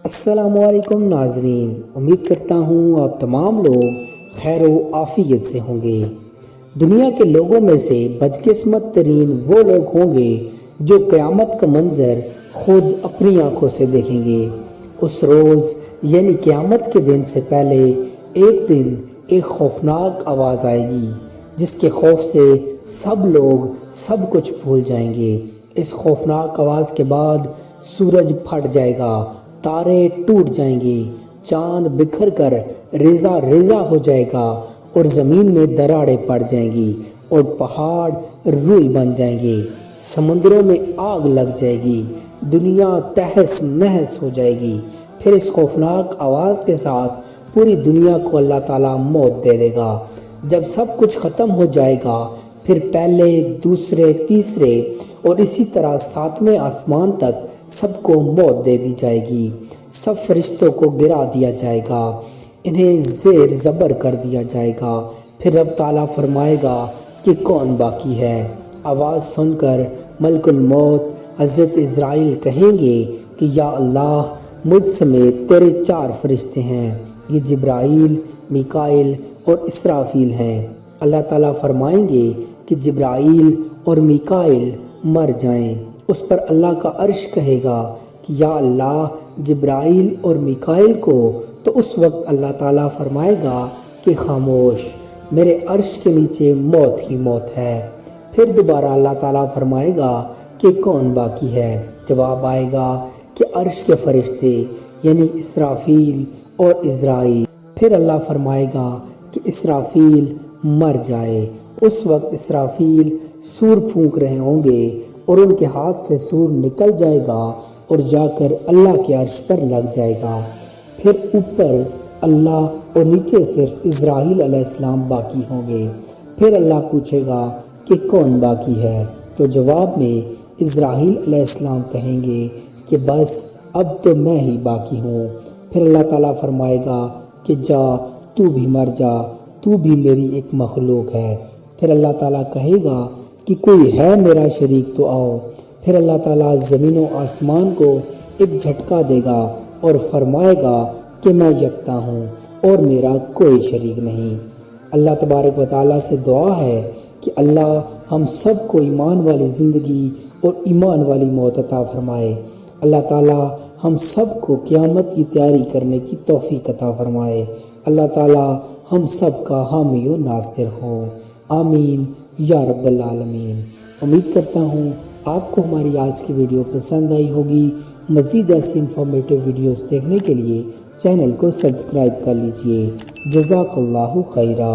السلام علیکم ناظرین، امید کرتا ہوں آپ تمام لوگ خیر و عافیت سے ہوں گے۔ دنیا کے لوگوں میں سے بدقسمت ترین وہ لوگ ہوں گے جو قیامت کا منظر خود اپنی آنکھوں سے دیکھیں گے۔ اس روز یعنی قیامت کے دن سے پہلے ایک دن ایک خوفناک آواز آئے گی جس کے خوف سے سب لوگ سب کچھ بھول جائیں گے۔ اس خوفناک آواز کے بعد سورج پھٹ جائے گا، تارے ٹوٹ جائیں گے، چاند بکھر کر ریزہ ریزہ ہو جائے گا اور زمین میں دراڑیں پڑ جائیں گی اور پہاڑ روئی بن جائیں گے، سمندروں میں آگ لگ جائے گی، دنیا تہس نہس ہو جائے گی۔ پھر اس خوفناک آواز کے ساتھ پوری دنیا کو اللہ تعالیٰ موت دے دے گا۔ جب سب کچھ ختم ہو جائے گا پھر پہلے، دوسرے، تیسرے اور اسی طرح ساتویں آسمان تک سب کو موت دے دی جائے گی۔ سب فرشتوں کو گرا دیا جائے گا، انہیں زیر زبر کر دیا جائے گا۔ پھر رب تعالیٰ فرمائے گا کہ کون باقی ہے؟ آواز سن کر ملک الموت حضرت عزرائیل کہیں گے کہ یا اللہ، مجھ سمیت تیرے 4 فرشتے ہیں، یہ جبرائیل، میکائیل اور اسرافیل ہیں۔ اللہ تعالیٰ فرمائیں گے کہ جبرائیل اور میکائیل مر جائیں۔ اس پر اللہ کا عرش کہے گا کہ یا اللہ، جبرائیل اور میکائیل کو۔ تو اس وقت اللہ تعالیٰ فرمائے گا کہ خاموش، میرے عرش کے نیچے موت ہی موت ہے۔ پھر دوبارہ اللہ تعالیٰ فرمائے گا کہ کون باقی ہے؟ جواب آئے گا کہ عرش کے فرشتے یعنی اسرافیل اور عزرائیل۔ پھر اللہ فرمائے گا کہ اسرافیل مر جائے۔ اس وقت اسرافیل سور پھونک رہے ہوں گے اور ان کے ہاتھ سے سور نکل جائے گا اور جا کر اللہ کے عرش پر لگ جائے گا۔ پھر اوپر اللہ اور نیچے صرف اسرائیل علیہ السلام باقی ہوں گے۔ پھر اللہ پوچھے گا کہ کون باقی ہے؟ تو جواب میں اسرائیل علیہ السلام کہیں گے کہ بس اب تو میں ہی باقی ہوں۔ پھر اللہ تعالیٰ فرمائے گا کہ جا، تو بھی مر جا، تو بھی میری ایک مخلوق ہے۔ پھر اللہ تعالیٰ کہے گا کہ کوئی ہے میرا شریک تو آؤ۔ پھر اللہ تعالیٰ زمین و آسمان کو ایک جھٹکا دے گا اور فرمائے گا کہ میں یکتا ہوں اور میرا کوئی شریک نہیں۔ اللہ تبارک و تعالیٰ سے دعا ہے کہ اللہ ہم سب کو ایمان والی زندگی اور ایمان والی موت عطا فرمائے۔ اللہ تعالیٰ ہم سب کو قیامت کی تیاری کرنے کی توفیق عطا فرمائے۔ اللہ تعالیٰ ہم سب کا حامی و ناصر ہو، آمین یا رب العالمین۔ امید کرتا ہوں آپ کو ہماری آج کی ویڈیو پسند آئی ہوگی۔ مزید ایسی انفارمیٹیو ویڈیوز دیکھنے کے لیے چینل کو سبسکرائب کر لیجئے۔ جزاک اللہ خیرہ۔